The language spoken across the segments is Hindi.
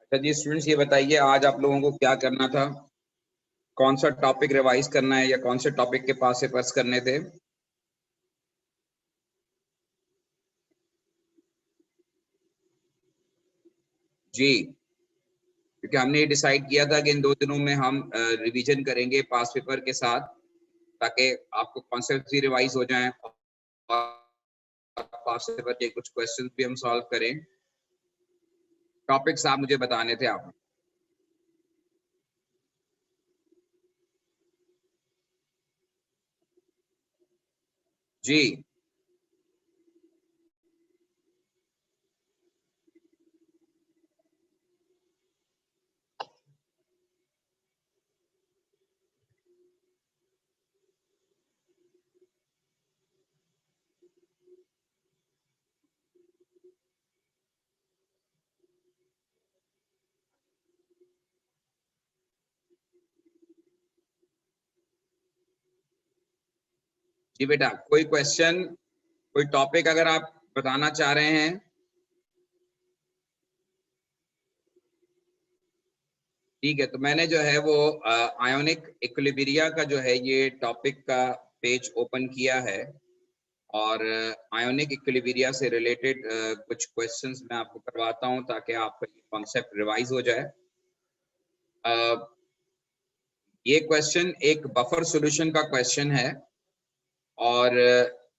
अच्छा जी स्टूडेंट्स, ये बताइए आज आप लोगों को क्या करना था, कौन सा टॉपिक रिवाइज करना है या कौन से टॉपिक के पास पेपर्स करने थे। जी, क्योंकि हमने ये डिसाइड किया था कि इन 2 दिनों में हम रिवीजन करेंगे पास पेपर के साथ, ताकि आपको कॉन्सेप्ट भी रिवाइज हो जाएं और पास पेपर के कुछ क्वेश्चंस भी हम सॉल्व करें। टॉपिक्स आप मुझे बताने थे आप। जी जी बेटा, कोई क्वेश्चन, कोई टॉपिक अगर आप बताना चाह रहे हैं। ठीक है, तो मैंने जो है वो आयोनिक इक्विलिब्रिया का जो है ये टॉपिक का पेज ओपन किया है और आयोनिक इक्विलिब्रिया से रिलेटेड कुछ क्वेश्चंस मैं आपको करवाता हूं ताकि आपका कॉन्सेप्ट रिवाइज हो जाए। ये क्वेश्चन एक बफर सॉल्यूशन का क्वेश्चन है और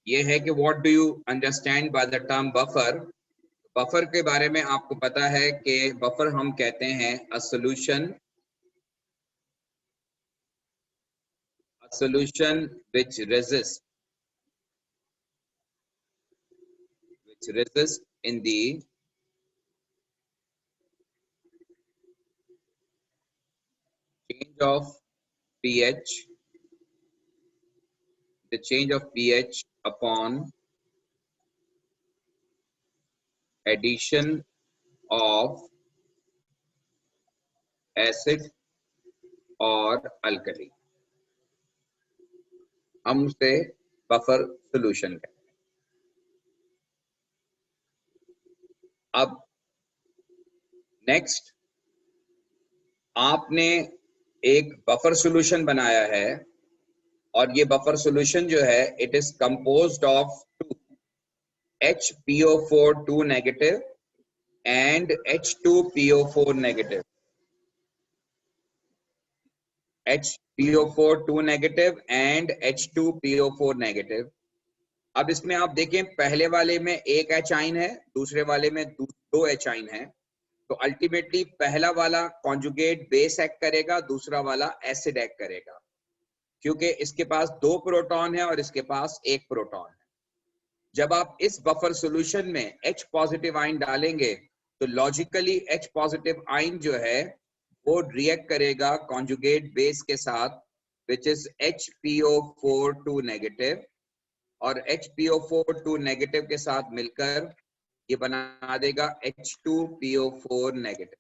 ये है कि what do you understand by the term buffer. Buffer के बारे में आपको पता है कि बफर हम कहते हैं अ solution which resists in the change of pH, the change of pH upon addition of acid और अल्कली, हम उसे बफर सॉल्यूशन कहते हैं। अब नेक्स्ट, आपने एक बफर सॉल्यूशन बनाया है और ये बफर सॉल्यूशन जो है it is composed of HPO4 2 negative and H2PO4 negative. HPO4 2 negative and H2PO4 negative. अब इसमें आप देखें, पहले वाले में एक H आइन है, दूसरे वाले में 2 H आइन है। तो अल्टीमेटली पहला वाला कॉन्जुगेट बेस एक्ट करेगा, दूसरा वाला एसिड एक्ट करेगा, क्योंकि इसके पास 2 प्रोटॉन है और इसके पास 1 प्रोटॉन है। जब आप इस बफर सॉल्यूशन में H पॉजिटिव आइन डालेंगे तो लॉजिकली H पॉजिटिव आइन जो है वो रिएक्ट करेगा कॉन्जुगेट बेस के साथ विच इज HPO4 2 नेगेटिव, और HPO4 2 नेगेटिव के साथ मिलकर ये बना देगा H2PO4 नेगेटिव।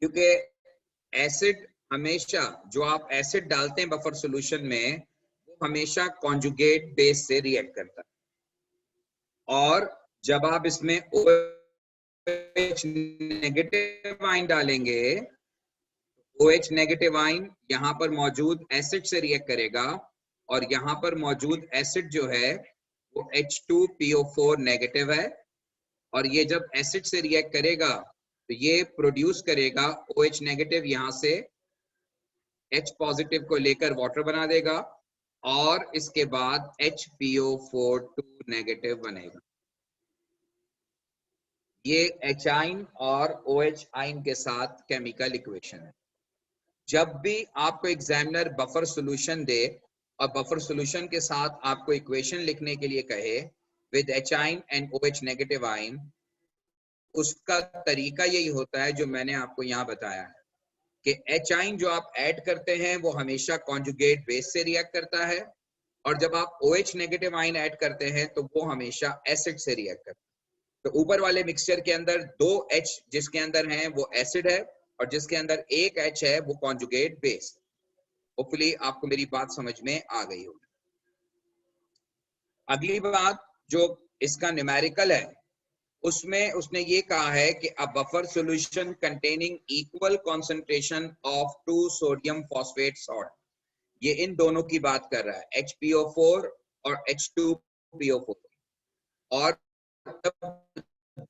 क्योंकि एसिड हमेशा, जो आप एसिड डालते हैं बफर सॉल्यूशन में, वो हमेशा कॉन्जुगेट बेस से रिएक्ट करता है। और जब आप इसमें OH नेगेटिव आइन डालेंगे, OH नेगेटिव आइन यहाँ पर मौजूद एसिड से रिएक्ट करेगा और यहाँ पर मौजूद एसिड जो है वो H2PO4 नेगेटिव है, और ये जब एसिड से रिएक्ट करेगा तो ये प्रोड्यूस करेगा OH नेगेटिव, यहाँ से H पॉजिटिव को लेकर वाटर बना देगा और इसके बाद HPO4 2 नेगेटिव बनेगा। ये H आइन और OH आइन के साथ केमिकल इक्वेशन है। जब भी आपको एग्जामिनर बफर सॉल्यूशन दे और बफर सॉल्यूशन के साथ आपको इक्वेशन लिखने के लिए कहे विद H आइन एंड OH नेगेटिव आइन, उसका तरीका यही होता है जो मैंने आपको यहाँ बताया है कि H आइन जो आप ऐड करते हैं वो हमेशा कॉन्जुगेट बेस से रिएक्ट करता है, और जब आप OH नेगेटिव आइन ऐड करते हैं तो वो हमेशा एसिड से रिएक्ट करता है। तो ऊपर वाले मिक्सचर के अंदर 2 H जिसके अंदर हैं वो एसिड है और जिसके अंदर 1 H है वो कॉन्जुगेट बेस। होपफुली आपको मेरी बात समझ में आ गई होगी। अगली बात जो इसका न्यूमेरिकल है उसमें उसने ये कहा है कि a buffer solution containing equal concentration of two sodium phosphate salt, ये इन दोनों की बात कर रहा है, HPO4 और H2PO4, और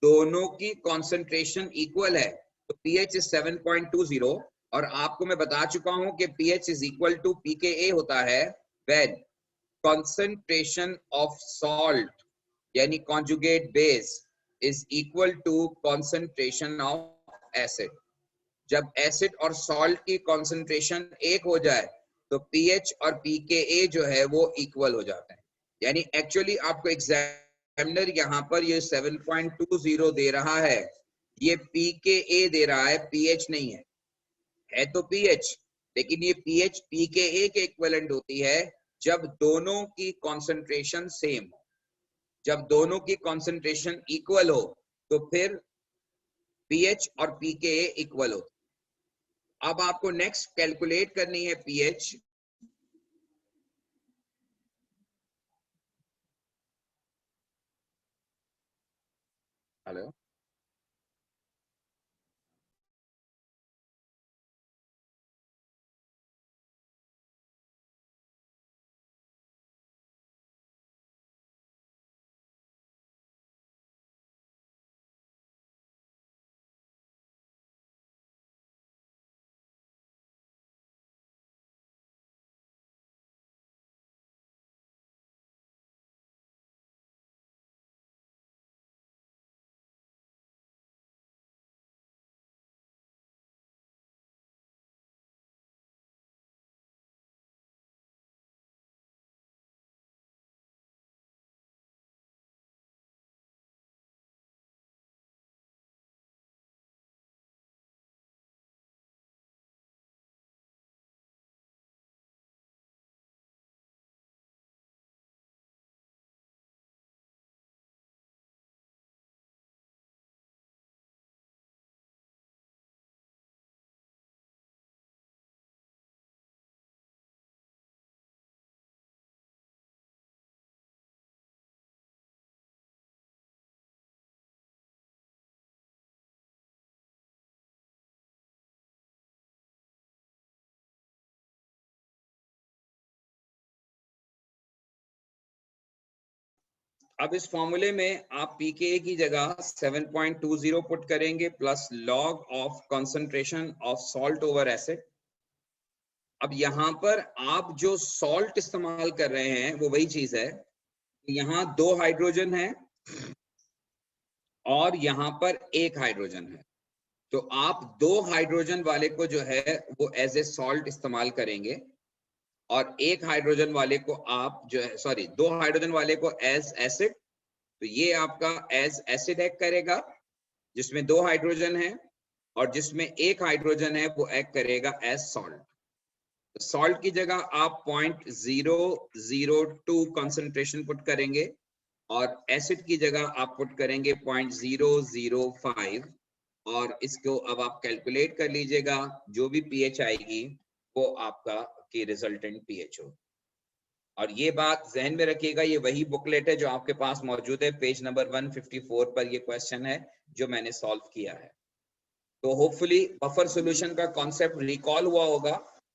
दोनों की कंसंट्रेशन इक्वल है तो pH इज 7.20, और आपको मैं बता चुका हूं कि pH is equal to pKa होता है व्हेन कंसंट्रेशन ऑफ सॉल्ट यानी conjugate base is equal to concentration of acid. जब एसिड और सॉल्ट की कंसंट्रेशन एक हो जाए तो pH और pKa जो है वो इक्वल हो जाता है। यानी एक्चुअली आपको एग्जामिनर यहाँ पर ये 7.20 दे रहा है, ये pKa दे रहा है, pH नहीं है तो pH, लेकिन ये pH pKa के इक्विवेलेंट होती है जब दोनों की कंसंट्रेशन सेम हो। जब दोनों की कंसंट्रेशन इक्वल हो तो फिर pH और pKa इक्वल हो। अब आपको नेक्स्ट कैलकुलेट करनी है pH। हेलो, अब इस फॉर्मूले में आप pKa की जगह 7.20 पुट करेंगे plus log of concentration of salt over acid. अब यहाँ पर आप जो सॉल्ट इस्तेमाल कर रहे हैं वो वही चीज है, यहाँ 2 हाइड्रोजन है और यहाँ पर 1 हाइड्रोजन है, तो आप 2 हाइड्रोजन वाले को जो है वो एज ए सॉल्ट इस्तेमाल करेंगे और 1 हाइड्रोजन वाले को आप जो है, सॉरी 2 हाइड्रोजन वाले को एज एसिड, तो ये आपका एज एसिड एक्ट करेगा जिसमें 2 हाइड्रोजन है, और जिसमें 1 हाइड्रोजन है वो एक्ट करेगा एज सॉल्ट। सॉल्ट की जगह आप 0.002 कंसंट्रेशन पुट करेंगे और एसिड की जगह आप पुट करेंगे 0.005, और इसको अब आप कैलकुलेट कर लीजिएगा, जो भी पीएच आएगी वो आपका की रिजल्टेंट पीएच हो। और ये बात जहन में रखिएगा, ये वही बुकलेट है जो आपके पास मौजूद है, पेज नंबर 154 पर ये क्वेश्चन है जो मैंने सॉल्व किया है। तो होपफुली बफर सॉल्यूशन का कॉन्सेप्ट रिकॉल हुआ होगा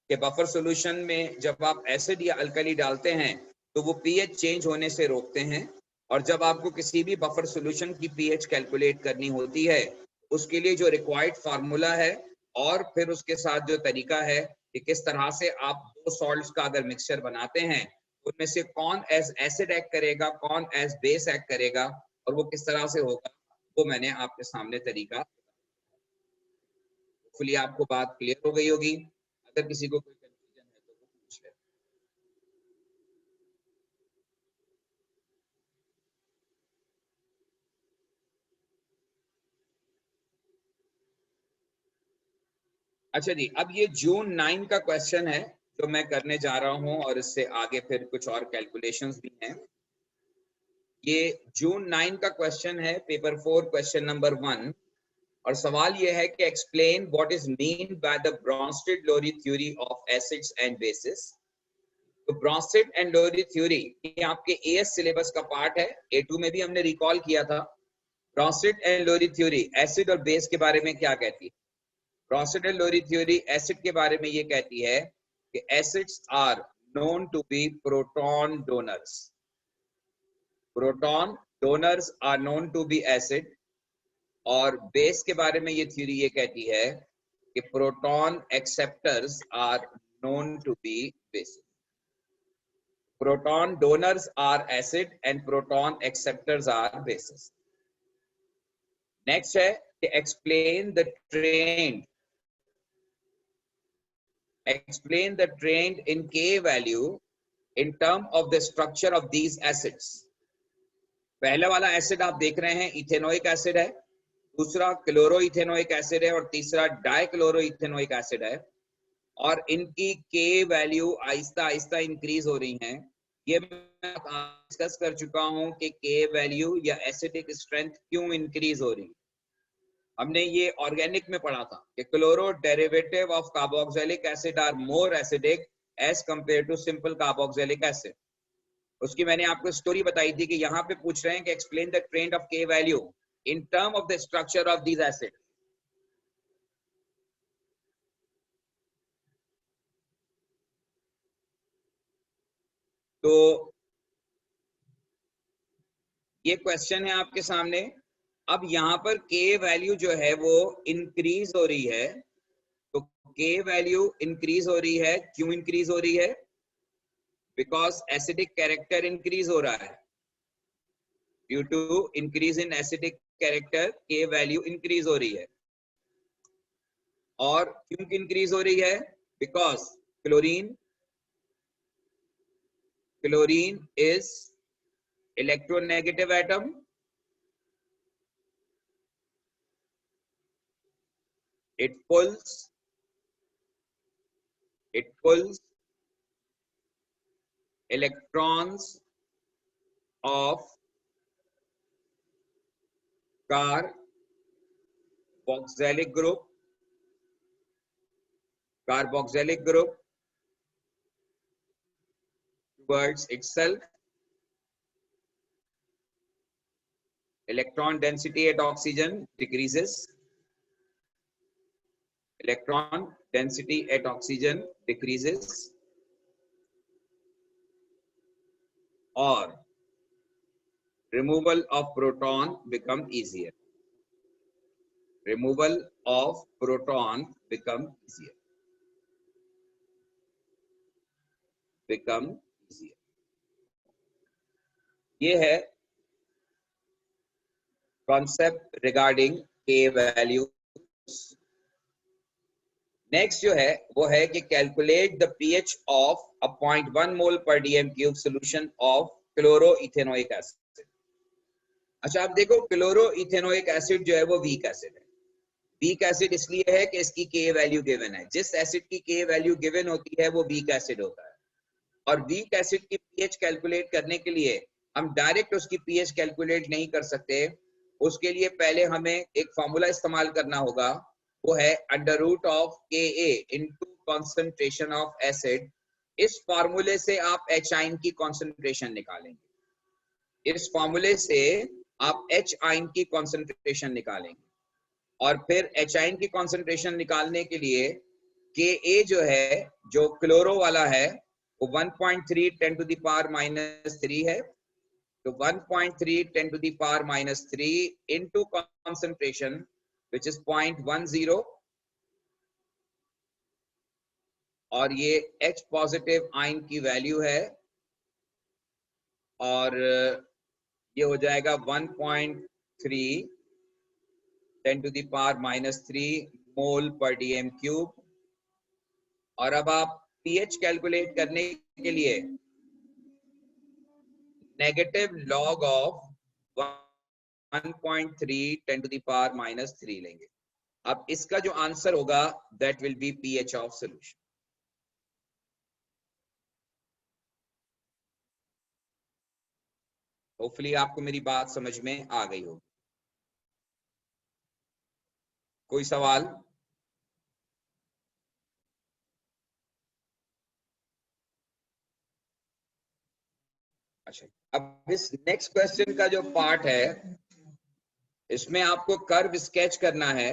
कि बफर सॉल्यूशन में जब आप एसिड या अल्कली डालते हैं तो वो पीएच चेंज होने से रोकते हैं, और जब आपको किसी भी बफर सॉल्यूशन की पीएच कैलकुलेट करनी होती है उसके लिए जो रिक्वायर्ड फार्मूला है और फिर उसके साथ जो तरीका है कि किस तरह से आप 2 सॉल्ट्स का अगर मिक्सचर बनाते हैं उनमें से कौन एज एसिड एक्ट करेगा, कौन एज बेस एक्ट करेगा, और वो किस तरह से होगा, वो मैंने आपके सामने तरीका। होपफुली आपको बात क्लियर हो गई होगी। अगर किसी को कोई कंफ्यूजन है तो वो पूछ ले। अच्छा जी, अब ये जून 9 का क्वेश्चन है जो मैं करने जा रहा हूं, और इससे आगे फिर कुछ और कैलकुलेशंस भी हैं। ये जून 9 का क्वेश्चन है, पेपर 4 क्वेश्चन नंबर 1, और सवाल ये है कि explain what is mean by the Bronsted Lowry theory of acids and bases. तो ब्रॉन्स्टेड एंड लोरी थ्योरी ये आपके एएस सिलेबस का पार्ट है, A2 में भी हमने रिकॉल किया था। Bronsted and Lowry theory acid और बेस के बारे में क्या कहती है? Bronsted and Lowry theory acid के बारे में ये कहती है कि acids are known to be proton donors. Proton donors are known to be acid. और बेस के बारे में ये थ्योरी ये कहती है कि proton acceptors are known to be bases. Proton donors are acid and proton acceptors are bases. Next है कि explain the trend in K value in term of the structure of these acids. पहले वाला एसिड आप देख रहे हैं इथेनोइक एसिड है, दूसरा क्लोरो इथेनोइक एसिड है और तीसरा डाइक्लोरो इथेनोइक एसिड है. और इनकी के वैल्यू आहिस्ता आहिस्ता इंक्रीज हो रही हैं. ये मैं डिस्कस कर चुका हूं कि के वैल्यू या एसिडिक स्ट्रेंथ क्यों इंक्रीज हो रही है. हमने ये ऑर्गेनिक में पढ़ा था कि chloro derivative of carboxylic acid are more acidic as compare to simple carboxylic acid. उसकी मैंने आपको स्टोरी बताई थी कि यहाँ पे पूछ रहे हैं कि एक्सप्लेन द ट्रेंड ऑफ के value in term of the structure of these acid. तो ये क्वेश्चन है आपके सामने. अब यहाँ पर के वैल्यू जो है वो इंक्रीज हो रही है. तो के वैल्यू इंक्रीज हो रही है. क्यों इंक्रीज हो रही है? बिकॉज एसिडिक कैरेक्टर इंक्रीज हो रहा है. Due to increase in acidic character K value increase हो रही है. और क्यों इंक्रीज हो रही है? Because chlorine is electronegative atom. It pulls electrons of carboxylic group towards itself. Electron density at oxygen decreases. Or removal of proton become easier. ये है कॉन्सेप्ट रिगार्डिंग के वैल्यू. नेक्स्ट जो है वो है कि calculate the pH of a 0.1 मोल पर DM cube solution of chloro ethanoic acid. अच्छा आप देखो क्लोरो इथेनोइक एसिड जो है वो वीक एसिड है. वीक एसिड इसलिए है कि इसकी के वैल्यू गिवन है. जिस एसिड की के वैल्यू गिवन होती है वो वीक एसिड होता है. और वीक एसिड की पीएच कैलकुलेट करने के लिए हम डायरेक्ट उसकी पीएच कैलकुलेट नहीं कर सकते. उसके लिए पहले हमें एक फॉर्मूला इस्तेमाल करना होगा. वो है अंडर रूट ऑफ के ए इनटू कॉन्सेंट्रेशन ऑफ एसिड. इस फॉर्मूले से आप एच आइन की कॉन्सेंट्रेशन निकालेंगे. इस फॉर्मूले से आप एच आइन की कॉन्सेंट्रेशन निकालेंगे. और फिर एच आइन की कॉन्सेंट्रेशन निकालने के लिए के ए जो है जो क्लोरो वाला है वो 1.3 10 to the power -3 है. तो 1.3 10 to the power -3 into concentration which is 0.10. और ये H पॉजिटिव आयन की वैल्यू है. और ये हो जाएगा 1.3 10 to the power -3 मोल पर डीएम क्यूब. और अब आप पीएच कैलकुलेट करने के लिए negative log of 1.3 10 to the power -3 लेंगे. अब इसका जो आंसर होगा that will be pH of solution. Hopefully आपको मेरी बात समझ में आ गई होगी. कोई सवाल? अच्छा अब इस नेक्स्ट क्वेश्चन का जो पार्ट है इसमें आपको कर्व स्केच करना है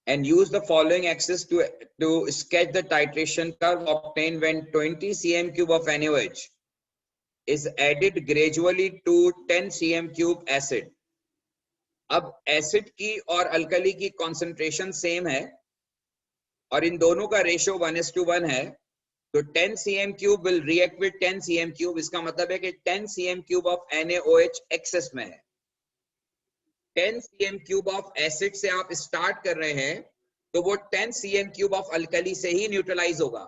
and use the following axis to sketch the titration curve obtained when 20 cm cube of NaOH is added gradually to 10 cm cube acid. अब एसिड की और अल्कली की कॉन्सेंट्रेशन सेम है और इन दोनों का रेशियो 1:1 है, तो 10 cm cube will react with 10 cm cube. इसका मतलब है कि 10 cm cube of NaOH excess में है। 10 cm क्यूब ऑफ एसिड से आप स्टार्ट कर रहे हैं तो वो 10 cm क्यूब ऑफ अल्कली से ही न्यूट्रलाइज होगा।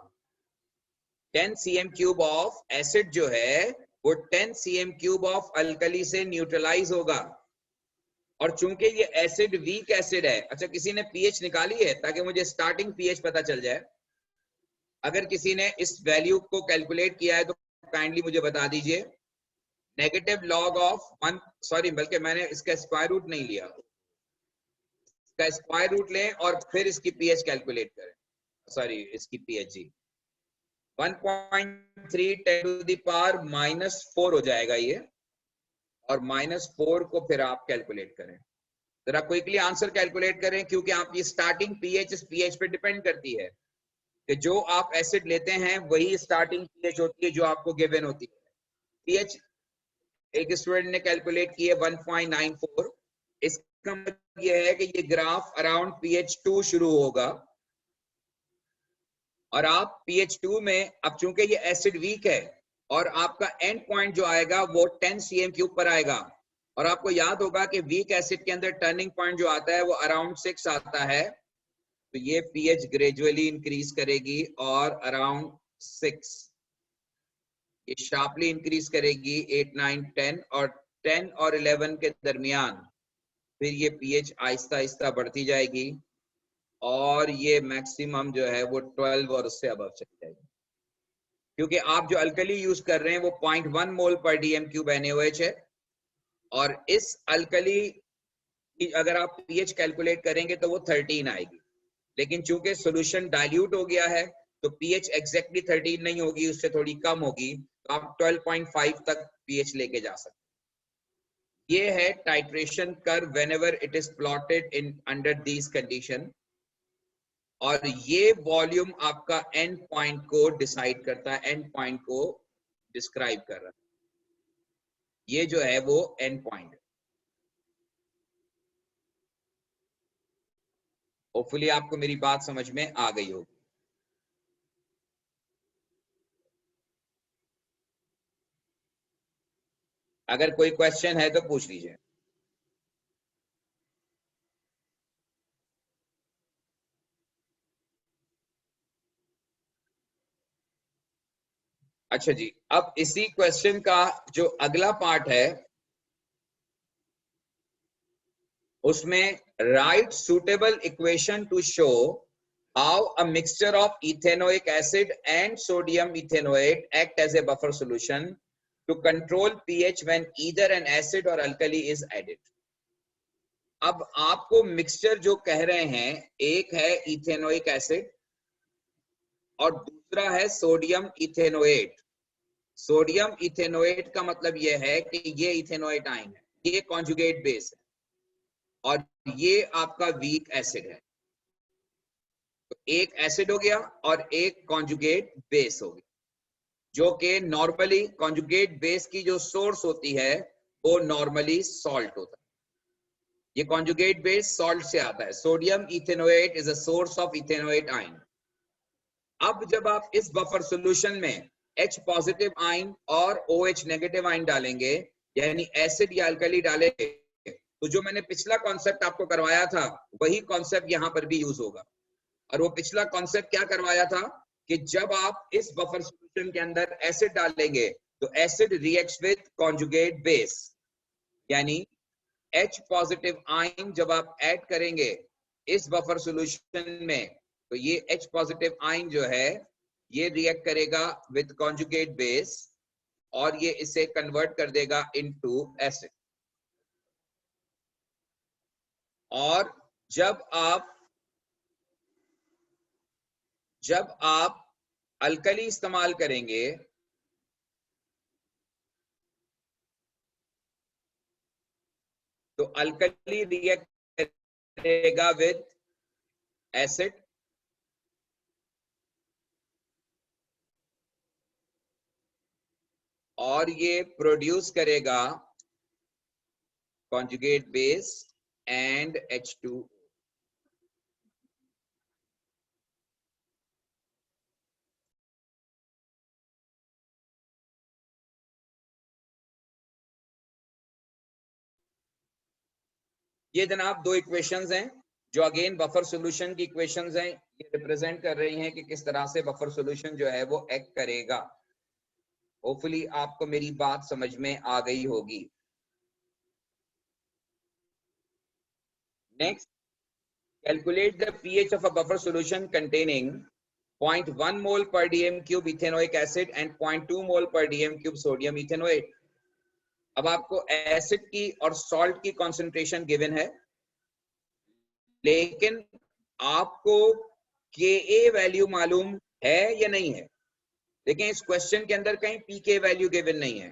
10 cm क्यूब ऑफ एसिड जो है वो 10 cm क्यूब ऑफ अल्कली से न्यूट्रलाइज होगा। और चूंकि ये एसिड वीक एसिड है, अच्छा किसी ने पीएच निकाली है ताकि मुझे स्टार्टिंग पीएच पता चल जाए? अगर किसी ने इस वैल्यू को कैलकुलेट किया है तो काइंडली मुझे बता दीजिए। नेगेटिव लॉग ऑफ 1, सॉरी बल्कि मैंने इसका स्क्वायर रूट नहीं लिया, इसका स्क्वायर रूट लें और फिर इसकी पीएच कैलकुलेट करें, सॉरी इसकी पीएच जी 1.3 10 टू द पावर -4 हो जाएगा ये, और -4 को फिर आप कैलकुलेट करें। जरा क्विकली आंसर कैलकुलेट करें, क्योंकि आप ये स्टार्टिंग पीएच इस पीएच पे डिपेंड करती है कि जो आप एसिड लेते हैं वही स्टार्टिंग पीएच होती है जो आपको गिवन होती है। पीएच एक स्टूडेंट ने कैलकुलेट की है 1.94। इसका मतलब यह है कि ये ग्राफ अराउंड पीएच 2 शुरू होगा और आप पीएच 2 में, अब चूंकि ये एसिड वीक है और आपका एंड पॉइंट जो आएगा वो 10 cm क्यूब पर आएगा, और आपको याद होगा कि वीक एसिड के अंदर टर्निंग पॉइंट जो आता है वो अराउंड 6 आता है, तो ये पीएच ग्रेजुअली इंक्रीज करेगी और अराउंड 6 ये शार्पली इंक्रीज करेगी 8 9 10 और 10 और 11 के दरमियान फिर ये पीएच आहिस्ता आहिस्ता बढ़ती जाएगी और ये मैक्सिमम जो है वो 12 और उससे अबव चली जाएगी। क्योंकि आप जो अल्कली यूज कर रहे हैं वो 0.1 मोल पर डीएम क्यूब NaOH है, और इस अल्कली की अगर आप पीएच कैलकुलेट करेंगे तो वो 13 आएगी, लेकिन चूंकि सॉल्यूशन डाइल्यूट हो गया है तो पीएच एग्जैक्टली 13 नहीं होगी, उससे थोड़ी कम होगी, तो आप 12.5 तक पीएच लेके जा सकते हैं। ये है titration curve whenever it is plotted in under these condition, और ये वॉल्यूम आपका एंड पॉइंट को डिसाइड करता है, एंड पॉइंट को डिस्क्राइब कर रहा है। ये जो है वो एंड पॉइंट है। होपफुली आपको मेरी बात समझ में आ गई होगी। अगर कोई क्वेश्चन है तो पूछ लीजिए। अच्छा जी, अब इसी क्वेश्चन का जो अगला पार्ट है उसमें write suitable equation to show how a mixture of ethanoic acid and sodium ethanoate act as a buffer solution to control pH when either an acid और अल्कली इज एडेड। अब आपको मिक्सचर जो कह रहे हैं, एक है इथेनोइक एसिड और दूसरा है सोडियम इथेनोएट। सोडियम इथेनोएट का मतलब यह है कि ये इथेनोएट आयन है, ये कॉन्जुगेट बेस है और ये आपका वीक एसिड है। तो एक एसिड हो गया और एक कॉन्जुगेट बेस हो गया, जो कि नॉर्मली कॉन्जुगेट बेस की जो सोर्स होती है वो नॉर्मली सॉल्ट होता है। ये कॉन्जुगेट बेस सॉल्ट से आता है। Sodium ethanoate is a source of ethanoate ion. अब जब आप इस बफर सॉल्यूशन में H पॉजिटिव आयन और OH नेगेटिव आयन डालेंगे, यानी एसिड या अल्कली डालेंगे, तो जो मैंने पिछला कॉन्सेप्ट आपको करवाया था वही कॉन्सेप्ट यहाँ पर भी यूज होगा। और वो पिछला कॉन्सेप्ट क्या करवाया था कि जब आप इस बफर सॉल्यूशन के अंदर एसिड डालेंगे तो acid reacts with conjugate base, यानी H पॉजिटिव आयन जब आप ऐड करेंगे इस बफर सॉल्यूशन में तो ये H पॉजिटिव आयन जो है ये रिएक्ट करेगा विद कॉन्जुगेट बेस और ये इसे कन्वर्ट कर देगा इनटू एसिड। और जब आप अल्कली इस्तेमाल करेंगे तो अल्कली रिएक्ट करेगा विद एसिड, और ये प्रोड्यूस करेगा कॉन्जुगेट बेस एंड H2। ये जनाब दो इक्वेशंस हैं जो अगेन बफर सॉल्यूशन की इक्वेशंस हैं। ये रिप्रेजेंट कर रही हैं कि किस तरह से बफर सॉल्यूशन जो है वो एक्ट करेगा। होपफुली आपको मेरी बात समझ में आ गई होगी। Next, calculate the pH of a buffer solution containing 0.1 mole per dm cube ethanoic acid and 0.2 mole per dm cube sodium ethanoate। अब आपको एसिड की और सॉल्ट की कॉन्सेंट्रेशन गिवन है, लेकिन आपको Ka वैल्यू मालूम है या नहीं है। देखें इस क्वेश्चन के अंदर कहीं pK वैल्यू गिवन नहीं है,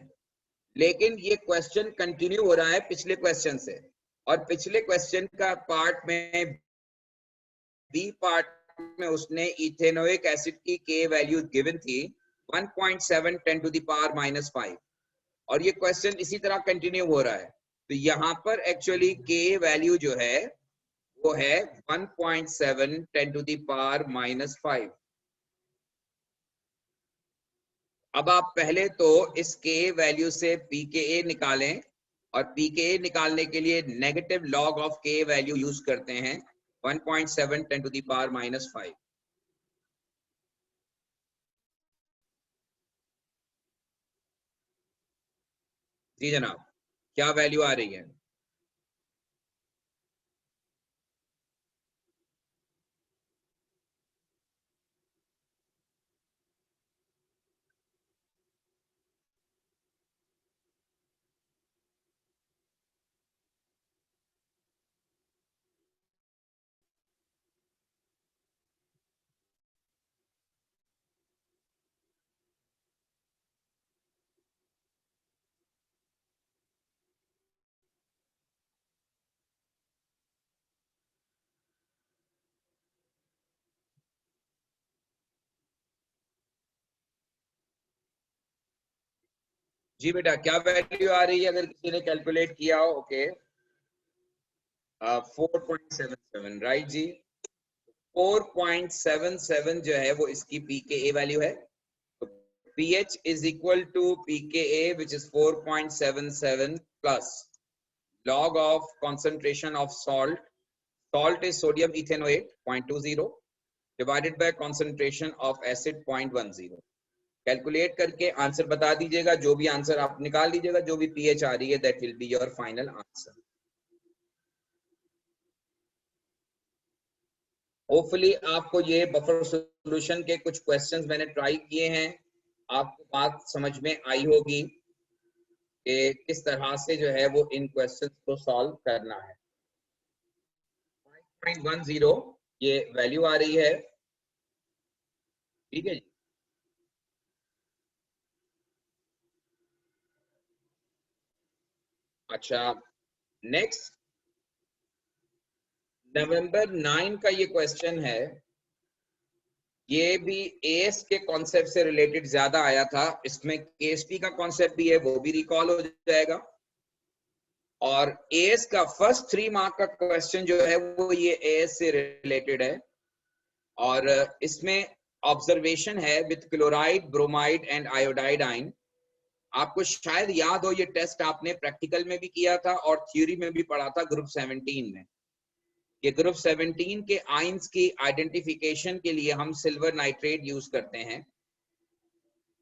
लेकिन ये क्वेश्चन कंटिन्यू हो रहा है पिछले क्वेश्चन से, और पिछले क्वेश्चन का पार्ट में बी पार्ट में उसने इथेनोइक एसिड की के वैल्यू गिवन थी 1.7 10 टू द पावर -5, और ये क्वेश्चन इसी तरह कंटिन्यू हो रहा है। तो यहाँ पर एक्चुअली के वैल्यू जो है वो है 1.7 10 टू द पावर -5। अब आप पहले तो इस के वैल्यू से pKa निकालें, और pKa निकालने के लिए नेगेटिव लॉग ऑफ के वैल्यू यूज करते हैं 1.7 10 टू द पावर -5। जी जनाब, क्या वैल्यू आ रही है? जी बेटा, क्या वैल्यू आ रही है अगर किसी ने कैलकुलेट किया हो? ओके, 4.77, राइट जी। 4.77 जो है वो इसकी pKa वैल्यू है। तो pH is equal to pKa which is 4.77 plus log of concentration of salt, salt is sodium ethanoate 0.20 divided by concentration of acid 0.10। Calculate करके आंसर बता दीजिएगा, जो भी आंसर आप निकाल लीजिएगा, जो भी pH आ रही है that will be your final answer. Hopefully आपको ये बफर सॉल्यूशन के कुछ क्वेश्चंस मैंने ट्राई किए हैं, आपको बात समझ में आई होगी कि किस तरह से जो है वो इन क्वेश्चंस को सॉल्व करना है। 5.10 ये वैल्यू आ रही है, ठीक है जी। अच्छा, नेक्स्ट नवंबर 9 का ये क्वेश्चन है, ये भी एएस के कॉन्सेप्ट से रिलेटेड ज्यादा आया था। इसमें केएसटी का कॉन्सेप्ट भी है, वो भी रिकॉल हो जाएगा। और एएस का फर्स्ट 3 मार्क का क्वेश्चन जो है वो ये एएस से रिलेटेड है, और इसमें ऑब्जर्वेशन है with chloride, bromide and iodide आइन। आपको शायद याद हो, ये टेस्ट आपने प्रैक्टिकल में भी किया था और थ्योरी में भी पढ़ा था ग्रुप 17 में। ये ग्रुप 17 के आइंस की आइडेंटिफिकेशन के लिए हम सिल्वर नाइट्रेट यूज करते हैं।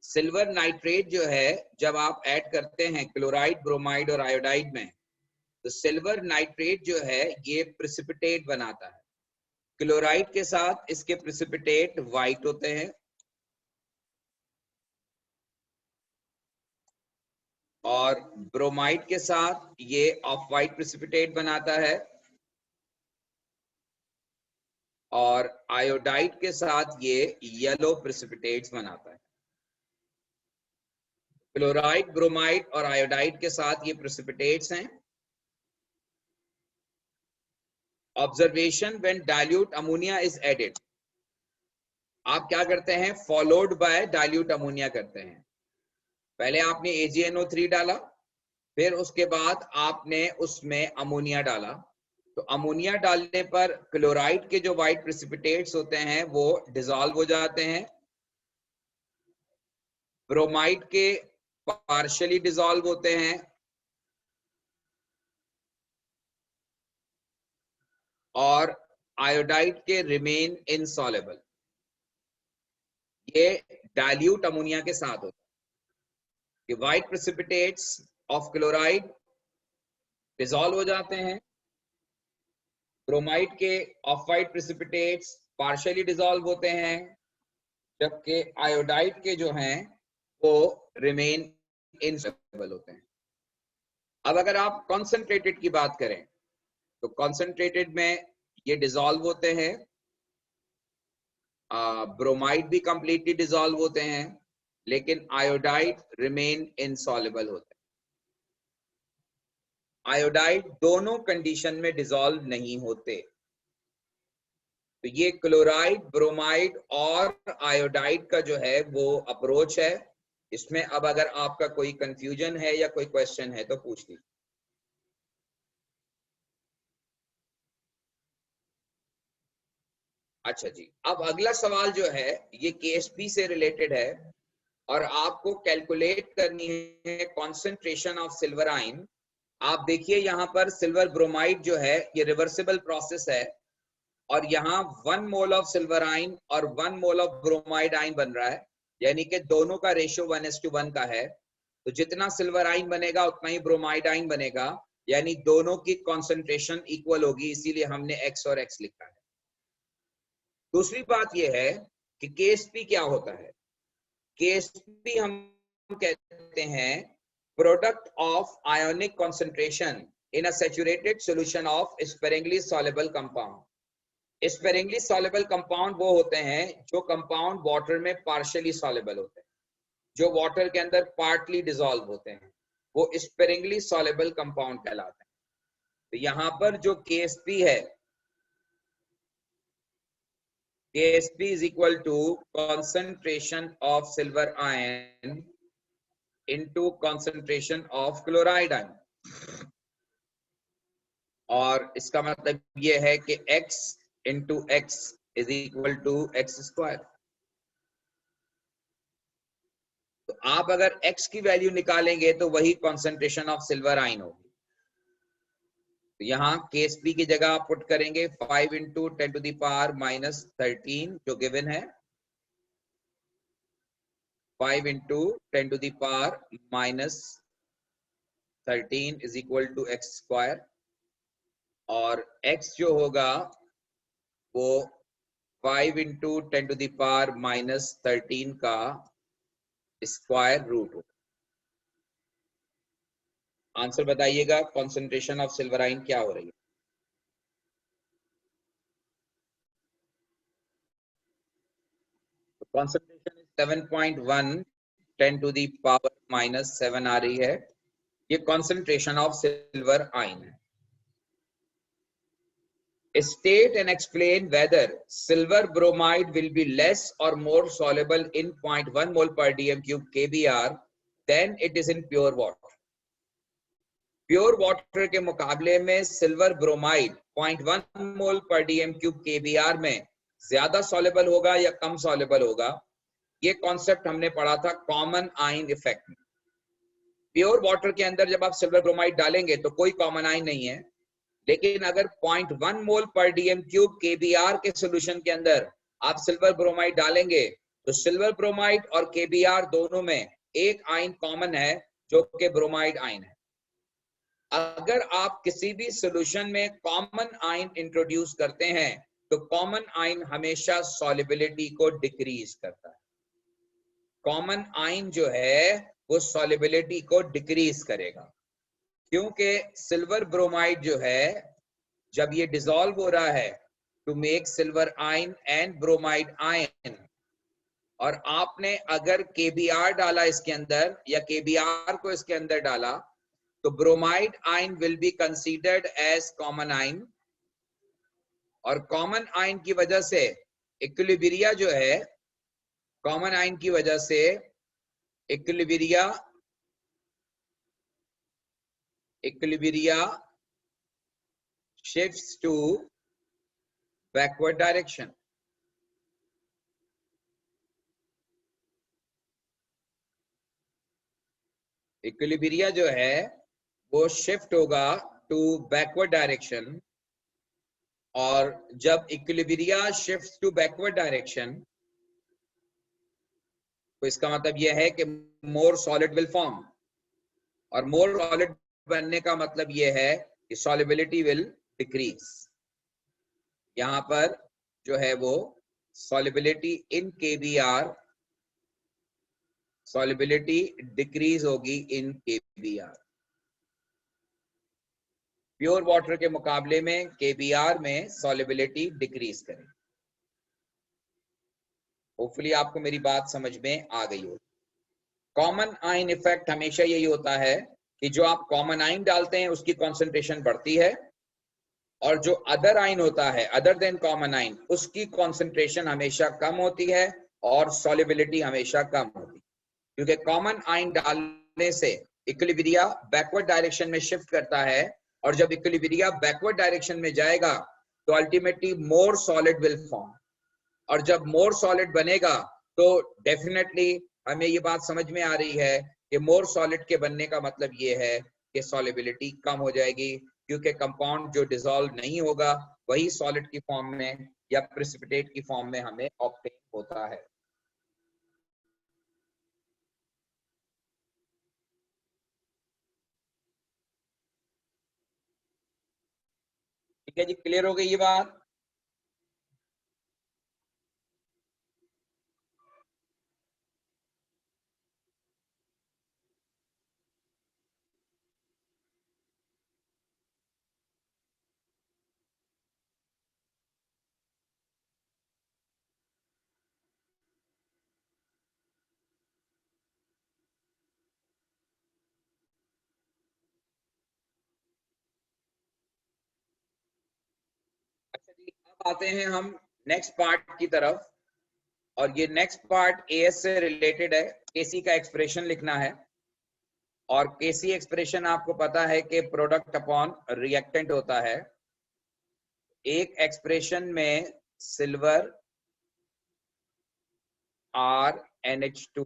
सिल्वर नाइट्रेट जो है जब आप ऐड करते हैं क्लोराइड, ब्रोमाइड और आयोडाइड में, तो सिल्वर नाइट्रेट जो है ये प्रेसिपिटेट बनाता है। क्लोराइड के साथ इसके प्रेसिपिटेट व्हाइट होते हैं, और ब्रोमाइड के साथ ये ऑफ व्हाइट प्रेसिपिटेट बनाता है, और आयोडाइड के साथ ये येलो प्रेसिपिटेट्स बनाता है। क्लोराइड, ब्रोमाइड और आयोडाइड के साथ ये प्रेसिपिटेट्स हैं, observation when dilute ammonia is added, आप क्या करते हैं, फॉलोड बाय डाइल्यूट अमोनिया करते हैं। पहले आपने AgNO3 डाला, फिर उसके बाद आपने उसमें अमोनिया डाला। तो अमोनिया डालने पर क्लोराइड के जो व्हाइट प्रेसिपिटेट्स होते हैं वो डिसॉल्व हो जाते हैं, ब्रोमाइड के पार्शियली डिसॉल्व होते हैं, और आयोडाइड के रिमेन इनसॉल्युबल। ये डाइल्यूट अमोनिया के साथ होता है। ये white precipitates of chloride dissolve हो जाते हैं, ब्रोमाइड के of white precipitates partially dissolve होते हैं, जबकि आयोडाइड के जो हैं वो रिमेन इनसॉल्युबल होते हैं। अब अगर आप कॉन्सेंट्रेटेड की बात करें तो कॉन्सेंट्रेटेड में ये डिसॉल्व होते हैं, ब्रोमाइड भी कंप्लीटली डिसॉल्व होते हैं, लेकिन आयोडाइड रिमेन इनसॉल्युबल होते हैं। आयोडाइड दोनों कंडीशन में डिसॉल्व नहीं होते। तो ये क्लोराइड, ब्रोमाइड और आयोडाइड का जो है वो अप्रोच है। इसमें अब अगर आपका कोई कंफ्यूजन है या कोई क्वेश्चन है तो पूछ लीजिए। अच्छा जी, अब अगला सवाल जो है ये KSP से रिलेटेड है और आपको कैलकुलेट करनी है कॉन्सेंट्रेशन ऑफ सिल्वर आयन। आप देखिए यहाँ पर सिल्वर ब्रोमाइड जो है ये रिवर्सिबल प्रोसेस है, और यहाँ 1 मोल ऑफ सिल्वर आयन और 1 मोल ऑफ ब्रोमाइड आयन बन रहा है, यानी कि दोनों का रेशियो 1:1 का है। तो जितना सिल्वर आयन बनेगा उतना ही ब्रोमाइड आयन बनेगा, यानी दोनों की कॉन्सेंट्रेशन इक्वल होगी, इसीलिए हमने X और X लिखा है। दूसरी बात यह है कि KSP क्या होता है। KSP हम कहते हैं product of ionic concentration in a saturated solution of sparingly soluble compound. Sparingly soluble compound वो होते हैं जो कंपाउंड वाटर में पार्शियली सॉल्युबल होते हैं, जो वाटर के अंदर पार्टली डिसॉल्व होते हैं, वो स्पेरिंगली सॉल्युबल कंपाउंड कहलाते हैं। तो यहाँ पर जो KSP है, KSP is equal to concentration of silver ion into concentration of chloride ion, और इसका मतलब ये है कि X into X is equal to X square। तो आप अगर X की वैल्यू निकालेंगे तो वही concentration of silver ion होगी। तो यहाँ KSP की जगह आप पुट करेंगे 5 into 10 to the power minus 13 जो गिवन है, 5 into 10 to the power minus 13 is equal to X square, और X जो होगा वो 5 into 10 to the power minus 13 का स्क्वायर रूट होगा। आंसर बताइएगा, कॉन्सेंट्रेशन ऑफ सिल्वर आयन क्या हो रही है। Concentration 7.1 10 to the power minus 7 आ रही है, ये कॉन्सेंट्रेशन ऑफ सिल्वर आयन है। State and explain whether silver bromide will be less or more soluble in 0.1 mole per dm cube KBr than it is in pure water। Pure water के मुकाबले में सिल्वर ब्रोमाइड 0.1 मोल पर डीएम क्यूब KBr में ज्यादा सॉल्युबल होगा या कम सॉल्युबल होगा। ये कॉन्सेप्ट हमने पढ़ा था कॉमन आयन इफेक्ट में। प्योर वाटर के अंदर जब आप सिल्वर ब्रोमाइड डालेंगे तो कोई कॉमन आयन नहीं है, लेकिन अगर 0.1 मोल पर डीएम क्यूब KBr के सॉल्यूशन के अंदर आप सिल्वर ब्रोमाइड डालेंगे तो सिल्वर ब्रोमाइड और KBr दोनों में एक आयन कॉमन है जो कि ब्रोमाइड आयन है। अगर आप किसी भी सॉल्यूशन में कॉमन आयन इंट्रोड्यूस करते हैं तो कॉमन आयन हमेशा सॉल्युबिलिटी को डिक्रीज करता है। कॉमन आयन जो है वो सॉल्युबिलिटी को डिक्रीज करेगा, क्योंकि सिल्वर ब्रोमाइड जो है जब ये डिसॉल्व हो रहा है to make silver ion and bromide ion, और आपने अगर KBr डाला इसके अंदर या KBr को इसके अंदर डाला तो bromide ion will be considered as common ion और कॉमन आयन की वजह से इक्विलिब्रिया जो है, कॉमन आयन की वजह से equilibria shifts to backward direction. Equilibria जो है वो शिफ्ट होगा टू बैकवर्ड डायरेक्शन, और जब equilibria shift to backward direction तो इसका मतलब यह है कि मोर सॉलिड विल फॉर्म, और मोर सॉलिड बनने का मतलब यह है कि सॉलिबिलिटी विल डिक्रीज। यहां पर जो है वो सॉलिबिलिटी इन KBr, सॉलिबिलिटी डिक्रीज होगी इन KBr। प्योर वाटर के मुकाबले में KBr में सॉलिबिलिटी डिक्रीज करें। होपफुली आपको मेरी बात समझ में आ गई हो। कॉमन आयन इफेक्ट हमेशा यही होता है कि जो आप कॉमन आयन डालते हैं उसकी कॉन्सेंट्रेशन बढ़ती है, और जो अदर आयन होता है अदर देन कॉमन आयन उसकी कॉन्सेंट्रेशन हमेशा कम होती है और सॉलिबिलिटी हमेशा कम होती है, क्योंकि कॉमन आयन डालने से इक्विलिब्रिया बैकवर्ड डायरेक्शन में शिफ्ट करता है, और जब इक्विलिब्रिया बैकवर्ड डायरेक्शन में जाएगा तो ultimately more solid will form, और जब मोर सॉलिड बनेगा तो डेफिनेटली हमें ये बात समझ में आ रही है कि मोर सॉलिड के बनने का मतलब ये है कि सॉलिबिलिटी कम हो जाएगी, क्योंकि कंपाउंड जो डिसॉल्व नहीं होगा वही सॉलिड की फॉर्म में या प्रेसिपिटेट की फॉर्म में हमें ऑब्टेन होता है। ठीक है जी, क्लियर हो गई ये बात? अच्छा जी, अब आते हैं हम नेक्स्ट पार्ट की तरफ, और ये नेक्स्ट पार्ट AS से रिलेटेड है। KC का एक्सप्रेशन लिखना है, और KC एक्सप्रेशन आपको पता है कि प्रोडक्ट अपॉन रिएक्टेंट होता है। एक एक्सप्रेशन में silver RNH2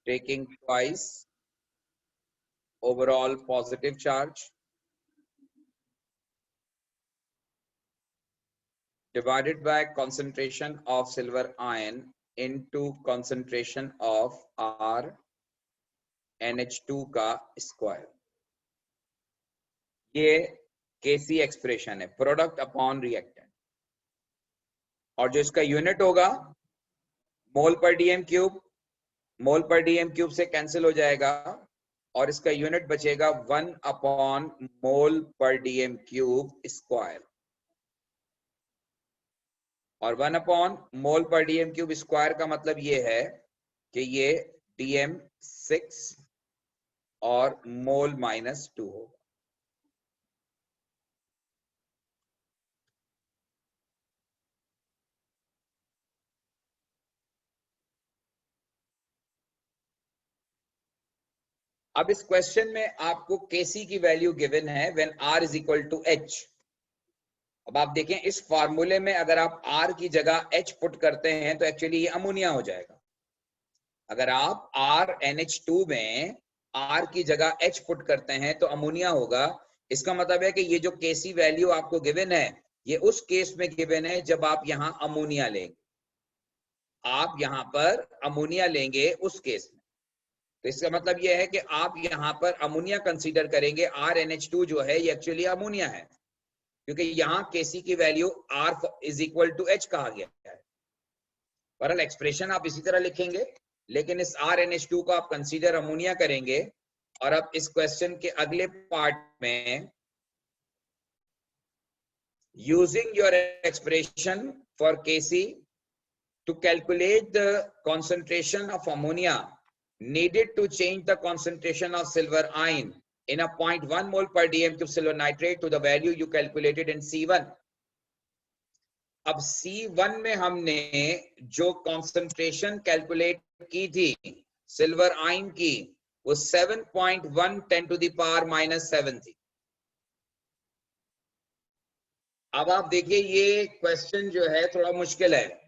taking twice overall positive charge divided by concentration of silver ion into concentration of RNH2 का स्क्वायर। ये KC एक्सप्रेशन है, प्रोडक्ट अपॉन रिएक्टेंट, और जो इसका यूनिट होगा मोल पर डीएम क्यूब, मोल पर डीएम क्यूब से कैंसिल हो जाएगा और इसका यूनिट बचेगा 1 अपॉन मोल पर डीएम क्यूब स्क्वायर, और 1 अपॉन मोल पर डीएम क्यूब स्क्वायर का मतलब ये है कि ये DM6 और मोल -2 होगा। अब इस क्वेश्चन में आपको KC की वैल्यू गिवन है when R is equal to H। अब आप देखें इस फार्मूले में अगर आप R की जगह H पुट करते हैं तो एक्चुअली ये अमोनिया हो जाएगा। अगर आप RNH2 में R की जगह H पुट करते हैं तो अमोनिया होगा। इसका मतलब है कि ये जो KC वैल्यू आपको गिवन है ये उस केस में गिवन है जब आप यहां अमोनिया लेंगे, आप यहां पर अमोनिया लेंगे उस केस में। तो इसका मतलब यह है कि आप यहां पर अमोनिया कंसीडर करेंगे। RNH2 जो है ये एक्चुअली अमोनिया है, क्योंकि यहां KC की value R is equal to H कहा गया है। बहरहाल एक्सप्रेशन आप इसी तरह लिखेंगे, लेकिन इस RNH2 को आप कंसीडर अमोनिया करेंगे। और अब इस क्वेश्चन के अगले पार्ट में using your expression for KC to calculate the concentration of ammonia needed to change the concentration of silver ion in a 0.1 mole per dm cube silver nitrate to the value you calculated in C1. अब C1 में हमने जो कॉन्सेंट्रेशन कैलकुलेट की थी सिल्वर आयन की वो 7.1 10 to the power -7 थी। अब आप देखिए ये क्वेश्चन जो है थोड़ा मुश्किल है।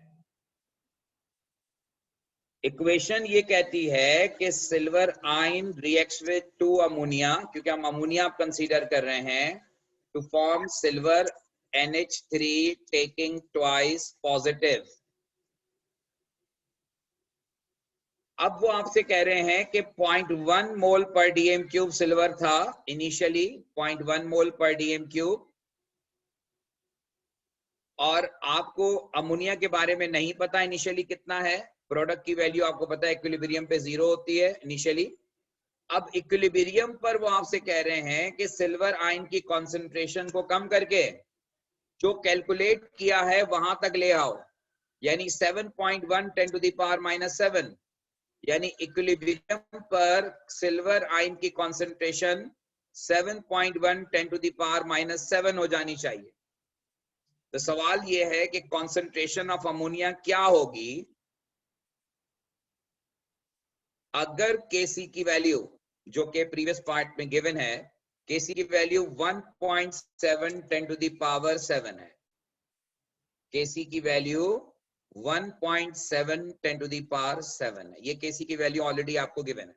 इक्वेशन ये कहती है कि silver ion reacts with 2 ammonia, क्योंकि हम अमोनिया कंसीडर कर रहे हैं, to form silver NH3 taking twice positive। अब वो आपसे कह रहे हैं कि 0.1 मोल पर डीएम क्यूब सिल्वर था इनिशियली, 0.1 मोल पर डीएम क्यूब, और आपको अमोनिया के बारे में नहीं पता इनिशियली कितना है। प्रोडक्ट की वैल्यू आपको पता है इक्विलिब्रियम पे 0 होती है इनिशियली। अब इक्विलिब्रियम पर वो आपसे कह रहे हैं कि सिल्वर आयन की कॉन्सेंट्रेशन को कम करके जो कैलकुलेट किया है वहां तक ले आओ, यानी 7.1 10 to the power -7, यानी इक्विलिब्रियम पर सिल्वर आयन की कॉन्सेंट्रेशन 7.1 10 to the power -7 हो जानी चाहिए। तो सवाल ये है कि कॉन्सेंट्रेशन ऑफ अमोनिया क्या होगी अगर Kc की वैल्यू जो कि प्रीवियस पार्ट में गिवन है, Kc की वैल्यू 1.7 10 to the power 7 है। Kc की वैल्यू 1.7 10 to the power 7 है। ये Kc की वैल्यू ऑलरेडी आपको गिवन है।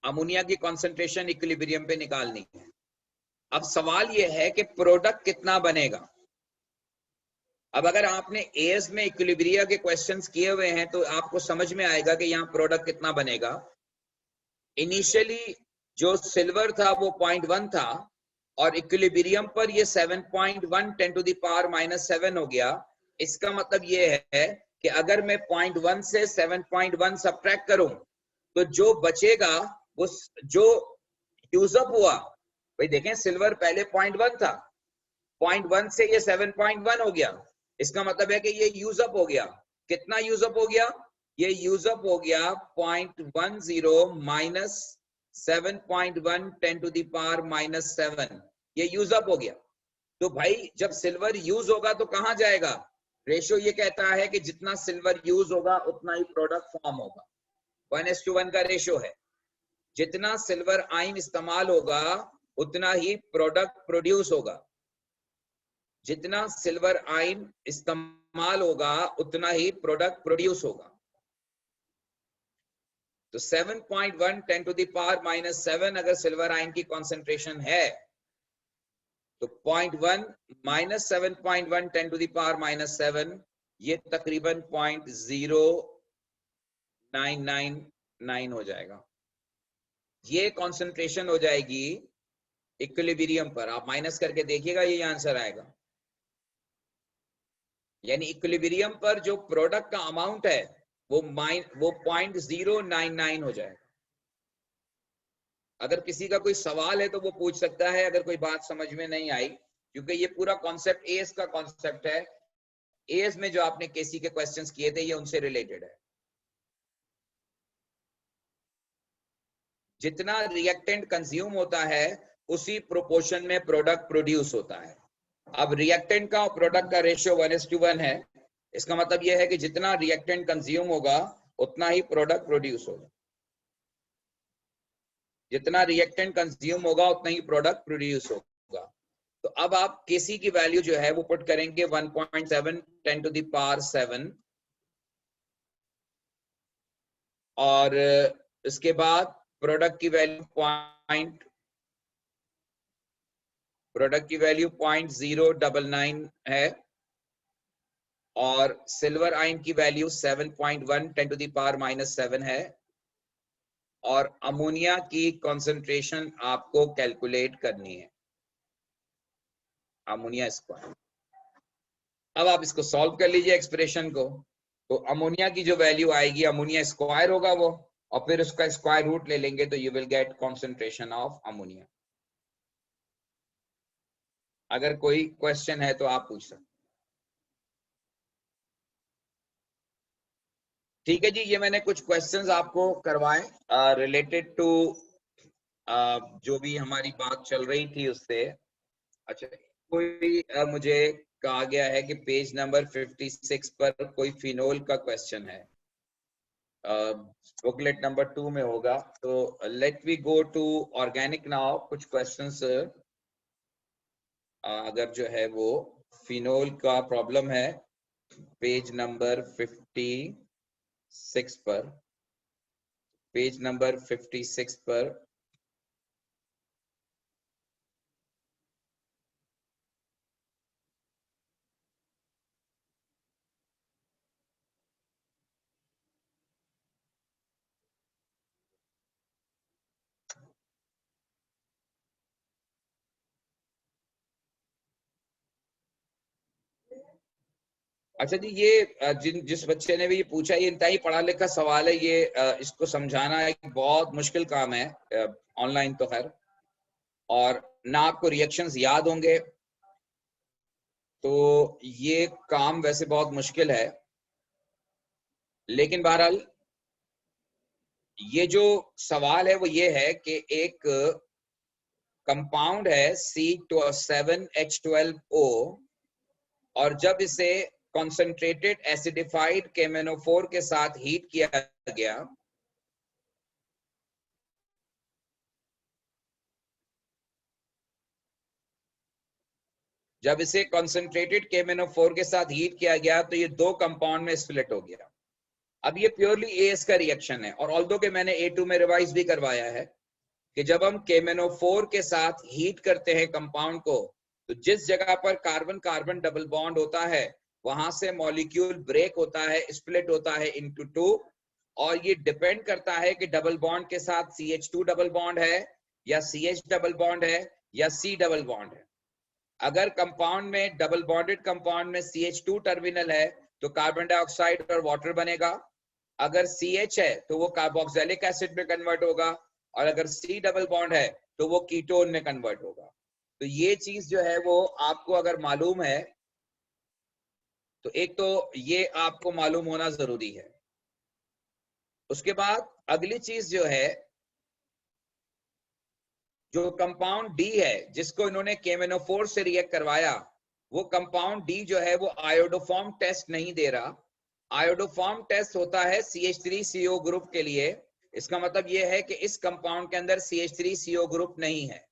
अमोनिया की कॉन्सेंट्रेशन इक्विलिब्रियम पे निकालनी है। अब सवाल ये है कि प्रोडक्ट कितना बनेगा। अब अगर आपने एएस में इक्विलिब्रिया के क्वेश्चंस किए हुए हैं तो आपको समझ में आएगा कि यहाँ प्रोडक्ट कितना बनेगा। इनिशियली जो सिल्वर था वो 0.1 था और इक्विलिब्रियम पर ये 7.1 10 to the power -7 हो गया। इसका मतलब ये है कि अगर मैं 0.1 से 7.1 सब्ट्रैक्ट करूं तो जो बचेगा वो जो यूजअप हुआ, भाई देखें सिल्वर पहले 0.1 था, 0.1 से ये 7.1 हो गया। इसका मतलब है कि ये यूजअप हो गया। कितना यूजअप हो गया? ये यूजअप हो गया 0.10 माइनस 7.1 10 to the power -7, ये यूजअप हो गया। तो भाई जब सिल्वर यूज होगा तो कहां जाएगा? रेशियो ये कहता है कि जितना सिल्वर यूज होगा उतना ही प्रोडक्ट फॉर्म होगा। 1:1 का रेशियो है। जितना सिल्वर आयन इस्तेमाल होगा उतना ही प्रोडक्ट प्रोड्यूस होगा। जितना सिल्वर आयन इस्तेमाल होगा उतना ही प्रोडक्ट प्रोड्यूस होगा। तो 7.1 10 to the power -7 अगर सिल्वर आयन की कॉन्सेंट्रेशन है तो 0.1 माइनस 7.1 10 to the power -7 ये तकरीबन 0.0999 हो जाएगा। ये कॉन्सेंट्रेशन हो जाएगी इक्विलिब्रियम पर। आप माइनस करके देखिएगा ये आंसर आएगा। यानी इक्विलिब्रियम पर जो प्रोडक्ट का अमाउंट है वो 0.099 हो जाएगा। अगर किसी का कोई सवाल है तो वो पूछ सकता है अगर कोई बात समझ में नहीं आई, क्योंकि ये पूरा कॉन्सेप्ट एएस का कॉन्सेप्ट है। एएस में जो आपने केसी के क्वेश्चंस किए थे ये उनसे रिलेटेड है। जितना रिएक्टेंट कंज्यूम होता है उसी प्रोपोर्शन में प्रोडक्ट प्रोड्यूस होता है। अब रिएक्टेंट का और प्रोडक्ट का रेशियो 1:1 है। इसका मतलब यह है कि जितना रिएक्टेंट कंज्यूम होगा उतना ही प्रोडक्ट प्रोड्यूस होगा। जितना रिएक्टेंट कंज्यूम होगा उतना ही प्रोडक्ट प्रोड्यूस होगा। तो अब आप केसी की वैल्यू जो है वो पुट करेंगे 1.7 10 to the power 7 और इसके बाद प्रोडक्ट की वैल्यू 0.099 है और सिल्वर आयन की वैल्यू 7.1 10 to the power -7 है और अमोनिया की कॉन्सेंट्रेशन आपको कैलकुलेट करनी है, अमोनिया स्क्वायर। अब आप इसको सॉल्व कर लीजिए एक्सप्रेशन को। तो अमोनिया की जो वैल्यू आएगी अमोनिया स्क्वायर होगा वो, और फिर उसका स्क्वायर रूट ले लेंगे तो you will get concentration of ammonia. अगर कोई क्वेश्चन है तो आप पूछ सकते। ठीक है जी, ये मैंने कुछ क्वेश्चंस आपको करवाए रिलेटेड टू जो भी हमारी बात चल रही थी उससे। अच्छा, कोई मुझे कहा गया है कि पेज नंबर 56 पर कोई फिनोल का क्वेश्चन है, बुकलेट नंबर 2 में होगा। तो let we go to organic now. कुछ क्वेश्चंस अगर जो है वो फिनोल का प्रॉब्लम है पेज नंबर 56 पर, पेज नंबर 56 पर अच्छा जी, ये जिस बच्चे ने भी ये पूछा, ये इंतहाई पढ़ा लिखा सवाल है। ये इसको समझाना एक बहुत मुश्किल काम है ऑनलाइन तो खैर, और ना आपको रिएक्शंस याद होंगे, तो ये काम वैसे बहुत मुश्किल है। लेकिन बहरहाल ये जो सवाल है वो ये है कि एक कंपाउंड है C7H12O, और जब इसे कॉन्सेंट्रेटेड एसिडिफाइड KMnO4 के साथ हीट किया गया, जब इसे कॉन्सेंट्रेटेड KMnO4 के साथ हीट किया गया तो ये दो कंपाउंड में स्प्लिट हो गया। अब ये प्योरली एएस का रिएक्शन है, और ऑल्दो के मैंने A2 में रिवाइज भी करवाया है कि जब हम KMnO4 के साथ हीट करते हैं कंपाउंड को, तो जिस जगह पर कार्बन कार्बन डबल बॉन्ड होता है वहां से मॉलिक्यूल ब्रेक होता है, स्प्लिट होता है इनटू टू, और ये डिपेंड करता है कि डबल बॉन्ड के साथ CH2 डबल बॉन्ड है या CH डबल बॉन्ड है या C डबल बॉन्ड है। अगर कंपाउंड में डबल बॉन्डेड कंपाउंड में CH2 टर्मिनल है तो कार्बन डाइऑक्साइड और वाटर बनेगा। अगर CH है तो वो कार्बोक्सिलिक एसिड में कन्वर्ट होगा, और अगर C डबल बॉन्ड है तो वो कीटोन में कन्वर्ट होगा। तो ये चीज जो है वो आपको अगर मालूम है तो एक तो ये आपको मालूम होना जरूरी है। उसके बाद अगली चीज जो है, जो कंपाउंड डी है जिसको इन्होंने KMnO4 से रिएक्ट करवाया, वो कंपाउंड डी जो है वो आयोडोफॉर्म टेस्ट नहीं दे रहा। आयोडोफॉर्म टेस्ट होता है CH3CO ग्रुप के लिए। इसका मतलब ये है कि इस कंपाउंड के अंदर CH3CO ग्रुप नहीं है।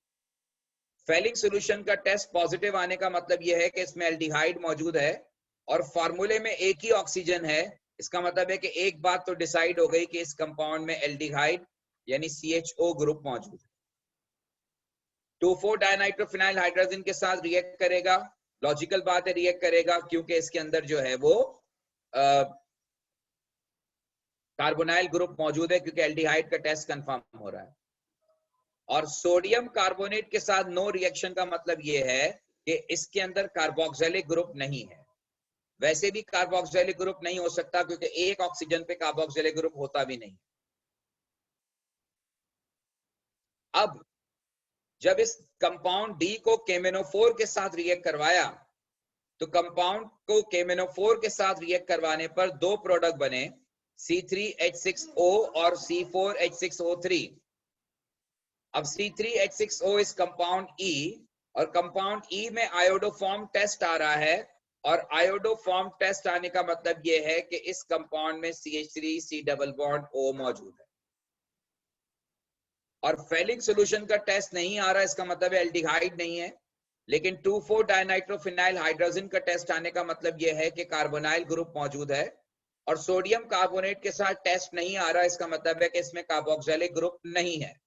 फेलिक सॉल्यूशन का टेस्ट पॉजिटिव आने का मतलब ये है कि इसमें एल्डिहाइड मौजूद है और फार्मूले में एक ही ऑक्सीजन है। इसका मतलब है कि एक बात तो डिसाइड हो गई कि इस कंपाउंड में एल्डिहाइड यानी CHO ग्रुप मौजूद है। 2,4 डाइनाइट्रोफिनाइल हाइड्रोजन के साथ रिएक्ट करेगा, लॉजिकल बात है रिएक्ट करेगा, क्योंकि इसके अंदर जो है वो कार्बोनाइल ग्रुप मौजूद है, क्योंकि एल्डिहाइड का टेस्ट कंफर्म हो रहा है। और सोडियम कार्बोनेट के साथ नो रिएक्शन का मतलब ये है कि इसके अंदर कार्बोक्सिलिक ग्रुप नहीं है। वैसे भी कार्बोक्सिलिक ग्रुप नहीं हो सकता, क्योंकि एक ऑक्सीजन पे कार्बोक्सिलिक ग्रुप होता भी नहीं। अब जब इस कंपाउंड डी को KMnO4 के साथ रिएक्ट करवाया, तो कंपाउंड को KMnO4 के साथ रिएक्ट करवाने पर दो प्रोडक्ट बने, C3H6O और C4H6O3। अब C3H6O इस कंपाउंड E, और कंपाउंड E में आयोडोफॉर्म टेस्ट आ रहा है, और आयोडोफॉर्म टेस्ट आने का मतलब यह है कि इस कंपाउंड में CH3C डबल बॉन्ड O मौजूद है। और फेलिक सॉल्यूशन का टेस्ट नहीं आ रहा, इसका मतलब एल्डिहाइड नहीं है। लेकिन 2,4 डाइनाइट्रोफिनाइल हाइड्रोजन का टेस्ट आने का मतलब यह है कि कार्बोनाइल ग्रुप मौजूद है। और सोडियम कार्बोनेट के साथ टेस्ट नहीं आ रहा, इसका मतलब है कि इसमें कार्बोक्सिलिक ग्रुप नहीं है।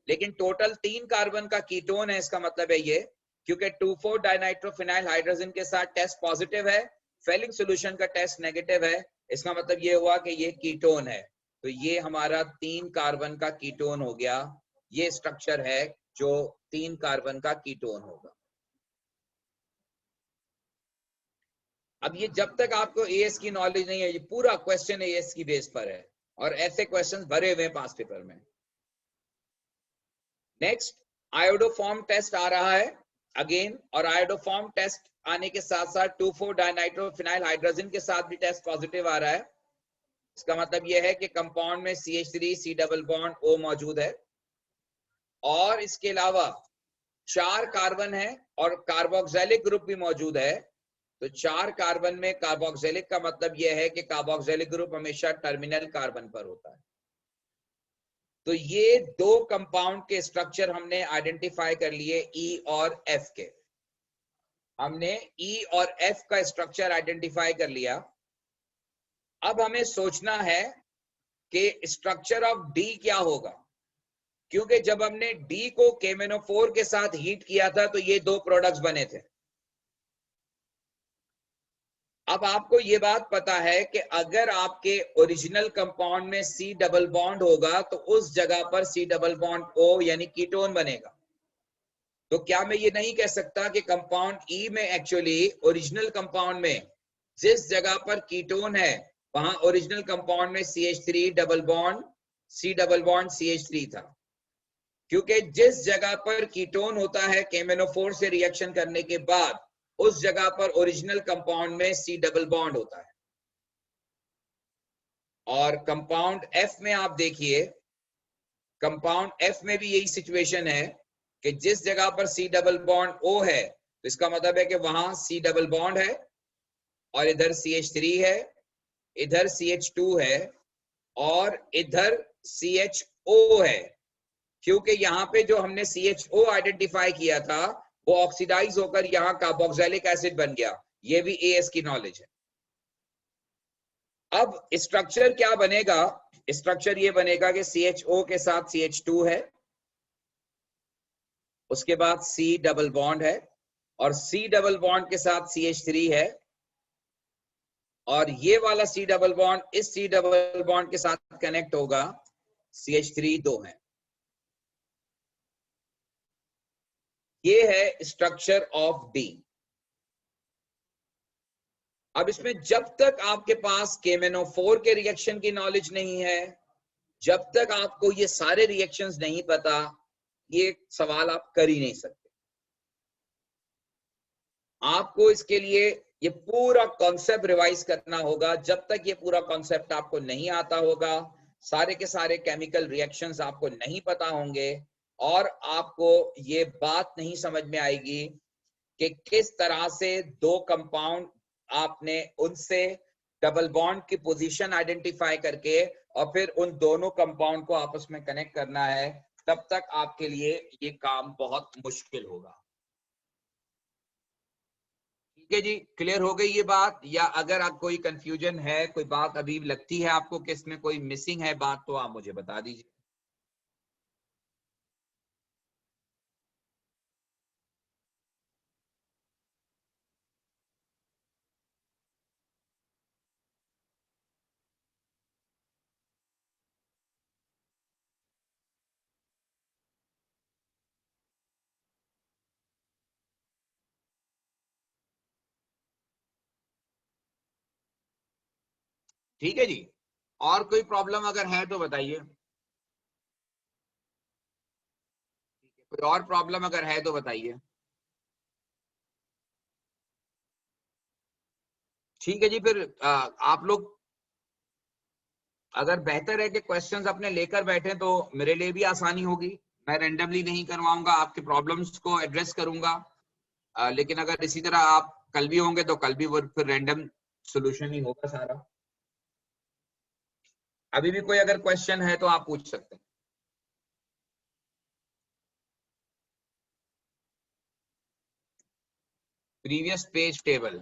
लेकिन टोटल 3 कार्बन का कीटोन है, इसका मतलब है ये, क्योंकि 2,4 डाइनाइट्रोफिनाइल हाइड्रोजन के साथ टेस्ट पॉजिटिव है, फेलिक सॉल्यूशन का टेस्ट नेगेटिव है। इसका मतलब ये हुआ कि ये कीटोन है। तो ये हमारा 3 कार्बन का कीटोन हो गया। ये स्ट्रक्चर है जो 3 कार्बन का कीटोन होगा। अब ये जब तक आपको एएस की नॉलेज नहीं है, ये पूरा क्वेश्चन एएस की बेस पर है, और ऐसे क्वेश्चंस भरे हुए हैं पास पेपर में। नेक्स्ट, आयोडोफॉर्म टेस्ट आ रहा है अगेन, और आयोडोफॉर्म टेस्ट आने के साथ साथ 2,4 डाइनाइट्रोफिनाइल हाइड्रोजन के साथ भी टेस्ट पॉजिटिव आ रहा है। इसका मतलब यह है कि कंपाउंड में CH3C डबल बॉन्ड O मौजूद है। और इसके अलावा 4 कार्बन है और कार्बोक्सिलिक ग्रुप भी मौजूद है, तो 4 कार्बन में कार्बोक्सिलिक का मतलब यह है कि कार्बोक्सिलिक ग्रुप हमेशा टर्मिनल कार्बन पर होता है। तो ये 2 कंपाउंड के स्ट्रक्चर हमने आइडेंटिफाई कर लिए, ई और एफ के। हमने ई और एफ का स्ट्रक्चर आइडेंटिफाई कर लिया। अब हमें सोचना है कि स्ट्रक्चर ऑफ डी क्या होगा, क्योंकि जब हमने डी को KMnO4 के साथ हीट किया था तो ये 2 प्रोडक्ट्स बने थे। अब आपको ये बात पता है कि अगर आपके ओरिजिनल कंपाउंड में C डबल बॉन्ड होगा तो उस जगह पर C डबल बॉन्ड O यानी कीटोन बनेगा। तो क्या मैं ये नहीं कह सकता कि कंपाउंड E में एक्चुअली ओरिजिनल कंपाउंड में जिस जगह पर कीटोन है वहां ओरिजिनल कंपाउंड में CH3 double bond C double bond CH3 था, क्योंकि जिस जगह पर कीटोन होता है KMnO4 से रिएक्शन करने के बाद उस जगह पर ओरिजिनल कंपाउंड में C डबल बॉन्ड होता है। और कंपाउंड F में आप देखिए, कंपाउंड F में भी यही सिचुएशन है कि जिस जगह पर C डबल बॉन्ड O है तो इसका मतलब है कि वहां C डबल बॉन्ड है और इधर CH3 है, इधर CH2 है और इधर CHO है, क्योंकि यहाँ पे जो हमने CHO आइडेंटिफाई किया था वो ऑक्सीडाइज होकर यहाँ कार्बोक्सिलिक एसिड बन गया। ये भी AS की नॉलेज है। अब स्ट्रक्चर क्या बनेगा? स्ट्रक्चर ये बनेगा कि CHO के साथ CH2 है, उसके बाद C डबल बॉन्ड है और C डबल बॉन्ड के साथ CH3 है और ये वाला C डबल बॉन्ड इस C डबल बॉन्ड के साथ कनेक्ट होगा, CH3 2 है। ये है स्ट्रक्चर ऑफ डी। अब इसमें जब तक आपके पास KMnO4 के रिएक्शन की नॉलेज नहीं है, जब तक आपको ये सारे रिएक्शंस नहीं पता, ये सवाल आप कर ही नहीं सकते। आपको इसके लिए ये पूरा कॉन्सेप्ट रिवाइज करना होगा। जब तक ये पूरा कॉन्सेप्ट आपको नहीं आता होगा, सारे के सारे केमिकल रिएक्शंस आपको नहीं पता होंगे और आपको ये बात नहीं समझ में आएगी कि किस तरह से 2 कंपाउंड आपने उनसे डबल बॉन्ड की पोजीशन आइडेंटिफाई करके और फिर उन दोनों कंपाउंड को आपस में कनेक्ट करना है, तब तक आपके लिए ये काम बहुत मुश्किल होगा। ठीक है जी, क्लियर हो गई ये बात? या अगर आप कोई कंफ्यूजन है, कोई बात अभी लगती है आपको कि इसमें कोई मिसिंग है बात, तो आप मुझे बता दीजिए। ठीक है जी, और कोई प्रॉब्लम अगर है तो बताइए। कोई और प्रॉब्लम अगर है तो बताइए। ठीक है जी, फिर आप लोग अगर बेहतर है कि क्वेश्चंस अपने लेकर बैठे तो मेरे लिए भी आसानी होगी। मैं रेंडमली नहीं करवाऊंगा, आपके प्रॉब्लम्स को एड्रेस करूंगा। लेकिन अगर इसी तरह आप कल भी होंगे तो कल भी वो फिर रैंडम सॉल्यूशन ही होगा सारा। अभी भी कोई अगर क्वेश्चन है तो आप पूछ सकते हैं। Previous page table,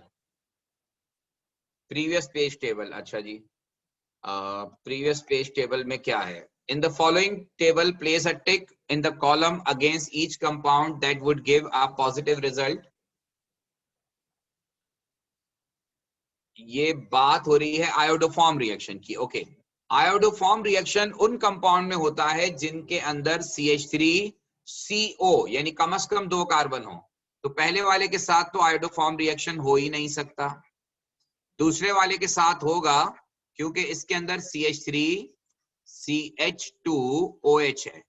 previous page table, अच्छा जी। प्रीवियस पेज टेबल में क्या है? In the following table place a tick in the column against each compound that would give a positive result. ये बात हो रही है आयोडोफॉर्म रिएक्शन की। ओके, आयोडोफॉर्म रिएक्शन उन कंपाउंड में होता है जिनके अंदर CH3CO यानी कम से कम 2 कार्बन हो। तो पहले वाले के साथ तो आयोडोफॉर्म रिएक्शन हो ही नहीं सकता, दूसरे वाले के साथ होगा क्योंकि इसके अंदर CH3 CH2OH है,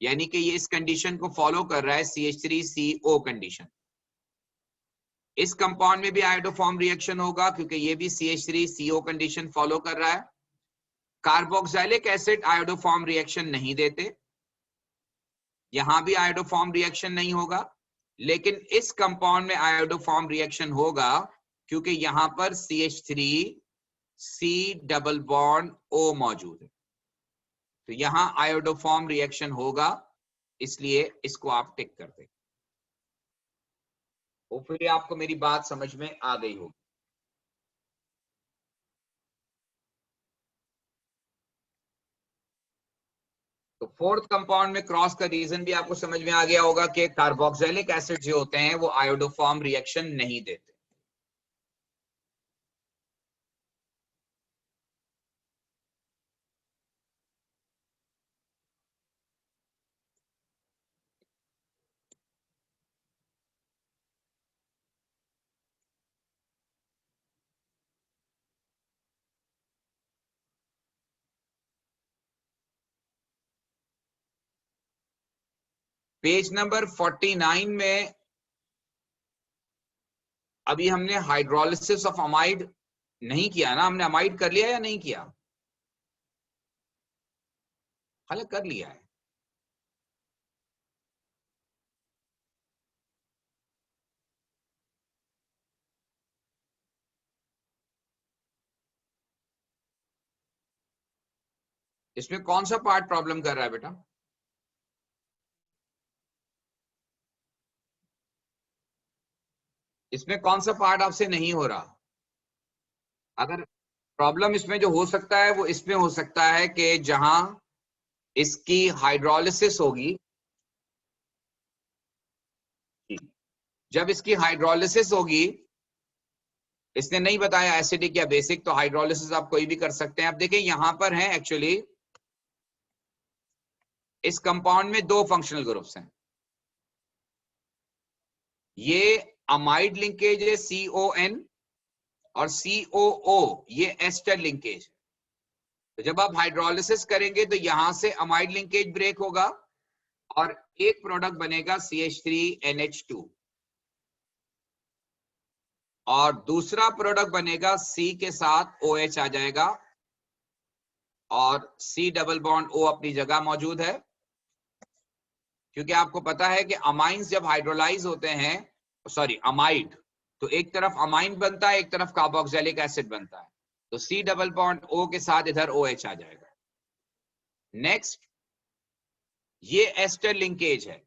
यानी कि ये इस कंडीशन को फॉलो कर रहा है, CH3CO कंडीशन। इस कंपाउंड में भी आयोडोफॉर्म रिएक्शन होगा क्योंकि ये भी CH3CO कंडीशन फॉलो कर रहा है। कार्बोक्सिलिक एसिड आयोडोफॉर्म रिएक्शन नहीं देते, यहां भी आयोडोफॉर्म रिएक्शन नहीं होगा, लेकिन इस कंपाउंड में आयोडोफॉर्म रिएक्शन होगा क्योंकि यहां पर CH3C डबल बॉन्ड O मौजूद है, तो यहां आयोडोफॉर्म रिएक्शन होगा, इसलिए इसको आप टिक कर दें। होपफुली आपको मेरी बात समझ में आ गई होगी। तो फोर्थ कंपाउंड में क्रॉस का रीजन भी आपको समझ में आ गया होगा कि कार्बोक्सिलिक एसिड जो होते हैं वो आयोडोफॉर्म रिएक्शन नहीं देते। पेज नंबर 49 में अभी हमने हाइड्रोलिसिस ऑफ अमाइड नहीं किया ना, हमने अमाइड कर लिया या नहीं किया? हालांकि कर लिया है। इसमें कौन सा पार्ट प्रॉब्लम कर रहा है बेटा? इसमें कौन सा पार्ट आपसे नहीं हो रहा? अगर प्रॉब्लम इसमें जो हो सकता है वो इसमें हो सकता है कि जहां इसकी हाइड्रोलिसिस होगी, जब इसकी हाइड्रोलिसिस होगी, इसने नहीं बताया एसिडिक या बेसिक, तो हाइड्रोलिसिस आप कोई भी कर सकते हैं। अब देखिए यहां पर है एक्चुअली इस कंपाउंड में दो फंक्शनल ग्रुप्स हैं। ये अमाइड लिंकेज है CON और COO ये एस्टर लिंकेज है। तो जब आप हाइड्रोलिसिस करेंगे तो यहां से अमाइड लिंकेज ब्रेक होगा और एक प्रोडक्ट बनेगा CH3NH2 और दूसरा प्रोडक्ट बनेगा C के साथ OH आ जाएगा और C डबल बॉन्ड O अपनी जगह मौजूद है, क्योंकि आपको पता है कि अमाइंस जब हाइड्रोलाइज होते हैं, सॉरी अमाइड, तो एक तरफ अमाइन बनता है, एक तरफ कार्बोक्सिलिक एसिड बनता है, तो C डबल बॉन्ड O के साथ इधर OH आ जाएगा। नेक्स्ट, ये एस्टर लिंकेज है,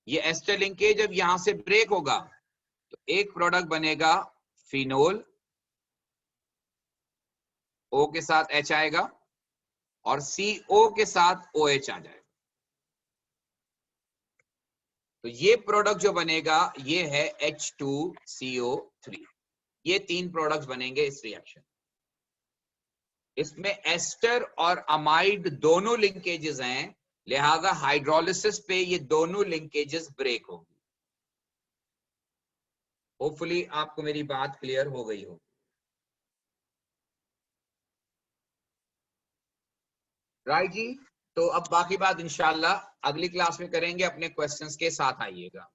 ये एस्टर लिंकेज जब यहां से ब्रेक होगा तो एक प्रोडक्ट बनेगा फिनोल, O के साथ H आएगा और CO के साथ OH आ जाएगा। तो ये प्रोडक्ट जो बनेगा ये है H2CO3। ये तीन प्रोडक्ट्स बनेंगे इस रिएक्शन। इसमें एस्टर और अमाइड दोनों लिंकेजेस हैं, लिहाजा हाइड्रोलिसिस पे ये दोनों लिंकेजेस ब्रेक होगी। होपफुली आपको मेरी बात क्लियर हो गई हो। राइट जी, तो अब बाकी बात इंशाल्लाह अगली क्लास में करेंगे, अपने क्वेश्चंस के साथ आइएगा।